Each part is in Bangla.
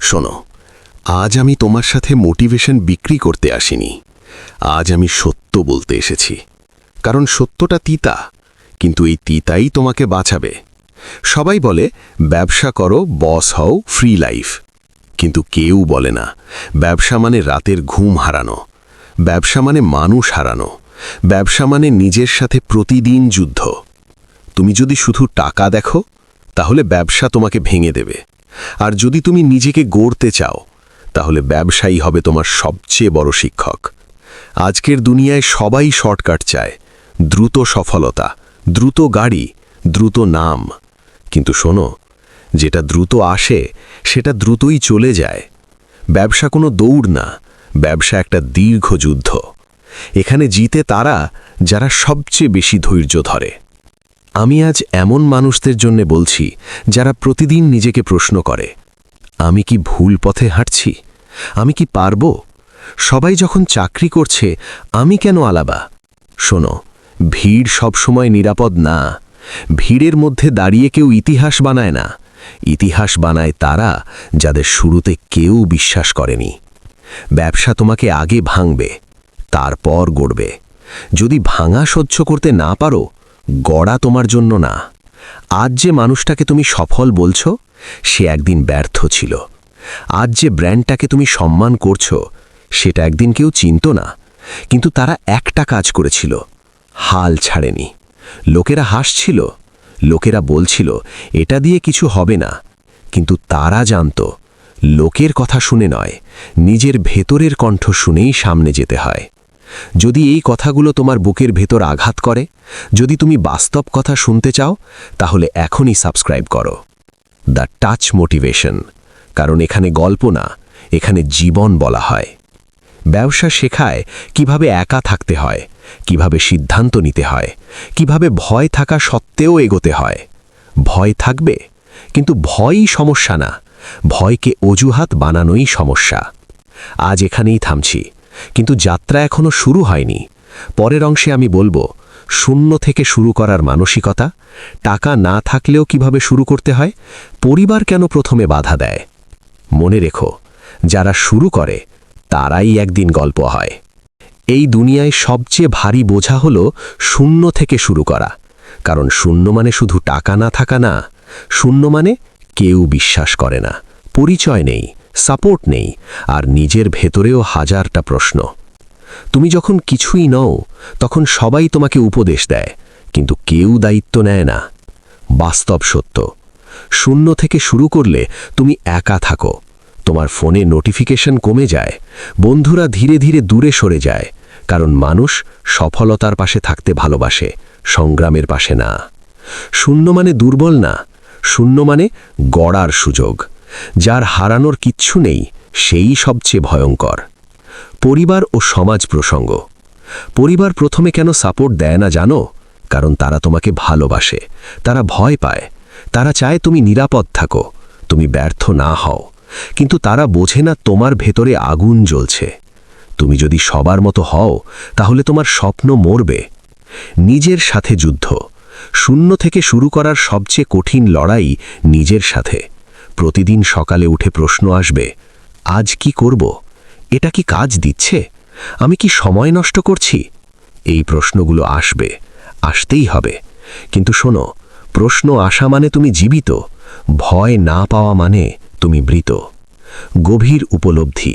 শোনো, আজ আমি তোমার সাথে মোটিভেশন বিক্রি করতে আসিনি। আজ আমি সত্য বলতে এসেছি। কারণ সত্যটা তিতা, কিন্তু এই তিতাই তোমাকে বাঁচাবে। সবাই বলে ব্যবসা করো, বস হও, ফ্রি লাইফ। কিন্তু কেউ বলে না ব্যবসা মানে রাতের ঘুম হারানো, ব্যবসা মানে মানুষ হারানো, ব্যবসা মানে নিজের সাথে প্রতিদিন যুদ্ধ। তুমি যদি শুধু টাকা দেখো, তাহলে ব্যবসা তোমাকে ভেঙে দেবে। আর যদি তুমি নিজেকে গড়তে চাও, তাহলে ব্যবসায়ী হবে তোমার সবচেয়ে বড় শিক্ষক। আজকের দুনিয়ায় সবাই শর্টকাট চায়, দ্রুত সফলতা, দ্রুত গাড়ি, দ্রুত নাম। কিন্তু শোনো, যেটা দ্রুত আসে সেটা দ্রুতই চলে যায়। ব্যবসা কোনো দৌড় না, ব্যবসা একটা দীর্ঘ যুদ্ধ। এখানে জিতে তারা যারা সবচেয়ে বেশি ধৈর্য ধরে। আমি আজ এমন মানুষদের জন্য বলছি যারা প্রতিদিন নিজেকে প্রশ্ন করে, আমি কি ভুল পথে হাঁটছি? আমি কি পারব? সবাই যখন চাকরি করছে, আমি কেন আলাদা? শোনো, ভিড় সবসময় নিরাপদ না। ভিড়ের মধ্যে দাঁড়িয়ে কেউ ইতিহাস বানায় না। ইতিহাস বানায় তারা যাদের শুরুতে কেউ বিশ্বাস করেনি। ব্যবসা তোমাকে আগে ভাঙবে, তারপর গড়বে। যদি ভাঙা সহ্য করতে না পারো, গড়া তোমার জন্য না। আজ যে মানুষটাকে তুমি সফল বলছো, সে একদিন ব্যর্থ ছিল। আজ যে ব্র্যান্ডটাকে তুমি সম্মান করছো, সেটা একদিন কেউ চিনত না। কিন্তু তারা একটা কাজ করেছিল, হাল ছাড়েনি। লোকেরা হাসছিল, লোকেরা বলছিল এটা দিয়ে কিছু হবে না। কিন্তু তারা জানত, লোকের কথা শুনে নয়, নিজের ভেতরের কণ্ঠ শুনেই সামনে যেতে হয়। যদি এই কথাগুলো তোমার বুকের ভেতর আঘাত করে, যদি তুমি বাস্তব কথা শুনতে চাও, তাহলে এখনই সাবস্ক্রাইব করো দ্য টাচ মোটিভেশন। কারণ এখানে গল্প না, এখানে জীবন বলা হয়। ব্যবসা শেখায় কিভাবে একা থাকতে হয়, কিভাবে সিদ্ধান্ত নিতে হয়, কিভাবে ভয় থাকা সত্ত্বেও এগোতে হয়। ভয় থাকবে, কিন্তু ভয়ই সমস্যা না, ভয়কে অজুহাত বানানোই সমস্যা। আজ এখানেই থামছি, কিন্তু যাত্রা এখনো শুরু হয়নি। পরের অংশে আমি বলবো শূন্য থেকে শুরু করার মানসিকতা, টাকা না থাকলেও কিভাবে শুরু করতে হয়, পরিবার কেন প্রথমে বাধা দেয়। মনে রেখো, যারা শুরু করে তারাই একদিন গল্প হয়। এই দুনিয়ায় সবচেয়ে ভারী বোঝা হলো শূন্য থেকে শুরু করা। কারণ শূন্য মানে শুধু টাকা না থাকা না, শূন্য মানে কেউ বিশ্বাস করে না, পরিচয় নেই, সাপোর্ট নেই, আর নিজের ভেতরেও হাজারটা প্রশ্ন। তুমি যখন কিছুই নও, তখন সবাই তোমাকে উপদেশ দেয়, কিন্তু কেউ দায়িত্ব নেয় না। বাস্তব সত্য, শূন্য থেকে শুরু করলে তুমি একা থাকো। তোমার ফোনে নোটিফিকেশন কমে যায়, বন্ধুরা ধীরে ধীরে দূরে সরে যায়। কারণ মানুষ সফলতার পাশে থাকতে ভালোবাসে, সংগ্রামের পাশে না। শূন্য মানে দুর্বল না, শূন্য মানে গড়ার সুযোগ। যার হারানোর কিচ্ছু নেই, সেই সবচেয়ে ভয়ঙ্কর। পরিবার ও সমাজ প্রসঙ্গ। পরিবার প্রথমে কেন সাপোর্ট দেয় না জানো? কারণ তারা তোমাকে ভালোবাসে, তারা ভয় পায়, তারা চায় তুমি নিরাপদ থাকো, তুমি ব্যর্থ না হও। কিন্তু তারা বোঝে না তোমার ভেতরে আগুন জ্বলছে। তুমি যদি সবার মতো হও, তাহলে তোমার স্বপ্ন মরবে। নিজের সাথে যুদ্ধ। শূন্য থেকে শুরু করার সবচেয়ে কঠিন লড়াই নিজের সাথে। প্রতিদিন সকালে উঠে প্রশ্ন আসবে, আজ কি করব? এটা কি কাজ দিচ্ছে? আমি কি সময় নষ্ট করছি? এই প্রশ্নগুলো আসবে, আসতেই হবে। কিন্তু শোনো, প্রশ্ন আসা মানে তুমি জীবিত, ভয় না পাওয়া মানে তুমি মৃত। গভীর উপলব্ধি।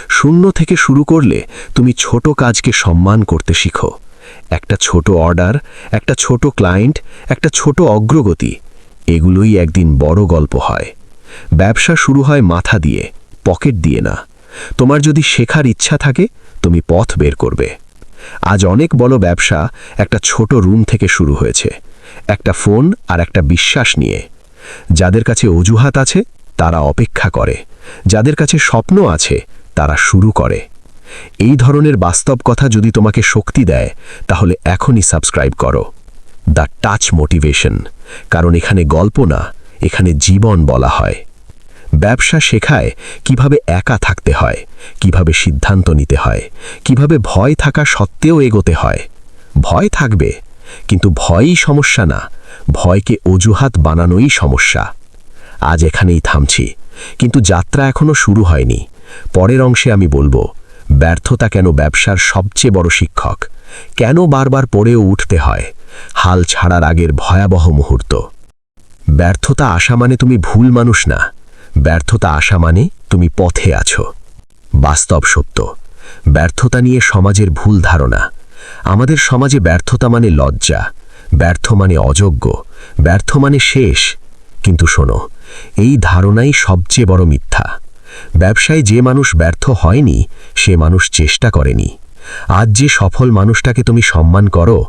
শূন্য থেকে শুরু করলে তুমি ছোট কাজকে সম্মান করতে শিখো। একটা ছোট অর্ডার, একটা ছোট ক্লায়েন্ট, একটা ছোট অগ্রগতি, এগুলোই একদিন বড় গল্প হয়। ব্যবসা শুরু হয় মাথা দিয়ে, পকেট দিয়ে না। তোমার যদি শেখার ইচ্ছা থাকে, তুমি পথ বের করবে। আজ অনেক বড় ব্যবসা একটা ছোট রুম থেকে শুরু হয়েছে, একটা ফোন আর একটা বিশ্বাস নিয়ে। যাদের কাছে অজুহাত আছে, তারা অপেক্ষা করে। যাদের কাছে স্বপ্ন আছে, তারা শুরু করে। এই ধরনের বাস্তব কথা যদি তোমাকে শক্তি দেয়, তাহলে এখনই সাবস্ক্রাইব করো দ্য টাচ মোটিভেশন। কারণ এখানে গল্প না, এখানে জীবন বলা হয়। ব্যবসা শেখায় কিভাবে একা থাকতে হয়, কিভাবে সিদ্ধান্ত নিতে হয়, কিভাবে ভয় থাকা সত্ত্বেও এগোতে হয়। ভয় থাকবে, কিন্তু ভয়ই সমস্যা না, ভয়কে অজুহাত বানানোই সমস্যা। আজ এখানেই থামছি, কিন্তু যাত্রা এখনো শুরু হয়নি। পরের অংশে আমি বলবো ব্যর্থতা কেন ব্যবসার সবচেয়ে বড় শিক্ষক, কেন বারবার পড়েও উঠতে হয়, হাল ছাড়ার আগের ভয়াবহ মুহূর্ত। ব্যর্থতা আসা মানে তুমি ভুল মানুষ না, ব্যর্থতা আসা মানে তুমি পথে আছো। বাস্তব সত্য, ব্যর্থতা নিয়ে সমাজের ভুল ধারণা। আমাদের সমাজে ব্যর্থতা মানে লজ্জা, ব্যর্থ মানে অযোগ্য, ব্যর্থ মানে শেষ। কিন্তু শোনো, এই ধারণাই সবচেয়ে বড় মিথ্যা। ব্যবসায় যে মানুষ ব্যর্থ হয়নি সে মানুষ চেষ্টা করেনি। আজ যে সফল মানুষটাকে তুমি সম্মান করো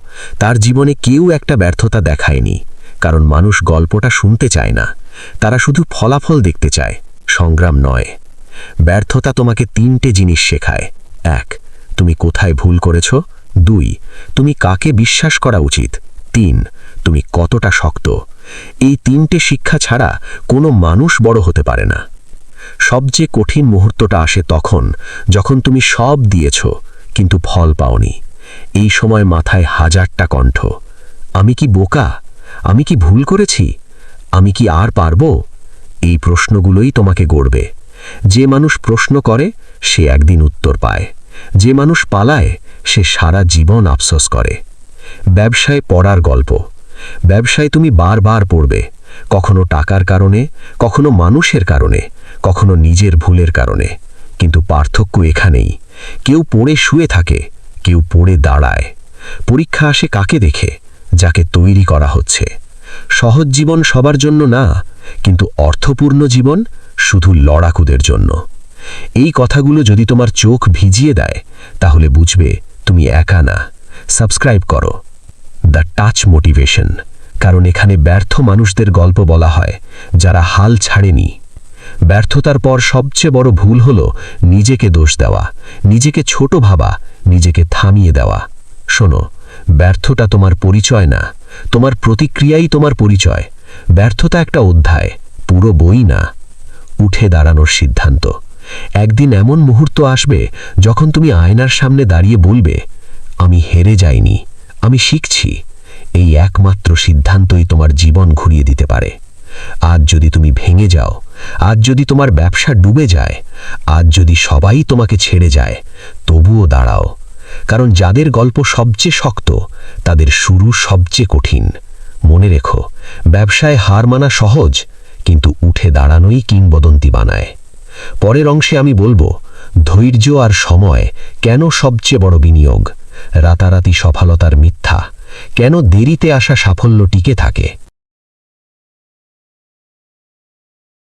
তার জীবনে কেউ একটা ব্যর্থতা দেখায়নি, কারণ মানুষ গল্পটা শুনতে চায় না, তারা শুধু ফলাফল দেখতে চায়, সংগ্রাম নয়। ব্যর্থতা তোমাকে 3টে জিনিস শেখায়। 1, তুমি কোথায় ভুল করেছ। 2, তুমি কাকে বিশ্বাস করা উচিত। 3, তুমি কতটা শক্ত। এই 3টে শিক্ষা ছাড়া কোনো মানুষ বড় হতে পারে না। সবচেয়ে কঠিন মুহূর্তটা আসে তখন যখন তুমি সব দিয়েছ কিন্তু ফল পাওনি। এই সময় মাথায় হাজারটা কণ্ঠ, আমি কি বোকা, আমি কি ভুল করেছি, আমি কি আর পারবো। এই প্রশ্নগুলোই তোমাকে গড়বে। যে মানুষ প্রশ্ন করে সে একদিন উত্তর পায়, যে মানুষ পালায় সে সারা জীবন আফসোস করে। ব্যবসায় পড়ার গল্প। ব্যবসায় তুমি বারবার পড়বে, কখনো টাকার কারণে, কখনো মানুষের কারণে, কখনো নিজের ভুলের কারণে। কিন্তু পার্থক্য এখানেই, কেউ পড়ে শুয়ে থাকে, কেউ পড়ে দাঁড়ায়। পরীক্ষা আসে কাকে দেখে, যাকে তৈরি করা হচ্ছে। সহজ জীবন সবার জন্য না, কিন্তু অর্থপূর্ণ জীবন শুধু লড়াকুদের জন্য। এই কথাগুলো যদি তোমার চোখ ভিজিয়ে দেয় তাহলে বুঝবে তুমি একা না। সাবস্ক্রাইব করো দ্য টাচ মোটিভেশন, কারণ এখানে ব্যর্থ মানুষদের গল্প বলা হয় যারা হাল ছাড়েনি। ব্যর্থতার পর সবচেয়ে বড় ভুল হলো নিজেকে দোষ দেওয়া, নিজেকে ছোট ভাবা, নিজেকে থামিয়ে দেওয়া। শোনো, ব্যর্থতা তোমার পরিচয় না, তোমার প্রতিক্রিয়াই তোমার পরিচয়। ব্যর্থতা একটা অধ্যায়, পুরো বই না। উঠে দাঁড়ানোর সিদ্ধান্ত। একদিন এমন মুহূর্ত আসবে যখন তুমি আয়নার সামনে দাঁড়িয়ে বলবে, আমি হেরে যাইনি, আমি শিখছি। এই একমাত্র সিদ্ধান্তই তোমার জীবন ঘুরিয়ে দিতে পারে। আজ যদি তুমি ভেঙে যাও, আজ যদি তোমার ব্যবসা ডুবে যায়, আজ যদি সবাই তোমাকে ছেড়ে যায়, তবুও দাঁড়াও, কারণ যাদের গল্প সবচেয়ে শক্ত তাদের শুরু সবচেয়ে কঠিন। মনে রেখো, ব্যবসায় হার মানা সহজ, কিন্তু উঠে দাঁড়ানোই কিংবদন্তি বানায়। পরের অংশে আমি বলবো ধৈর্য আর সময় কেন সবচেয়ে বড় বিনিয়োগ, রাতারাতি সফলতার মিথ্যা, কেন দেরিতে আসা সাফল্য টিকে থাকে।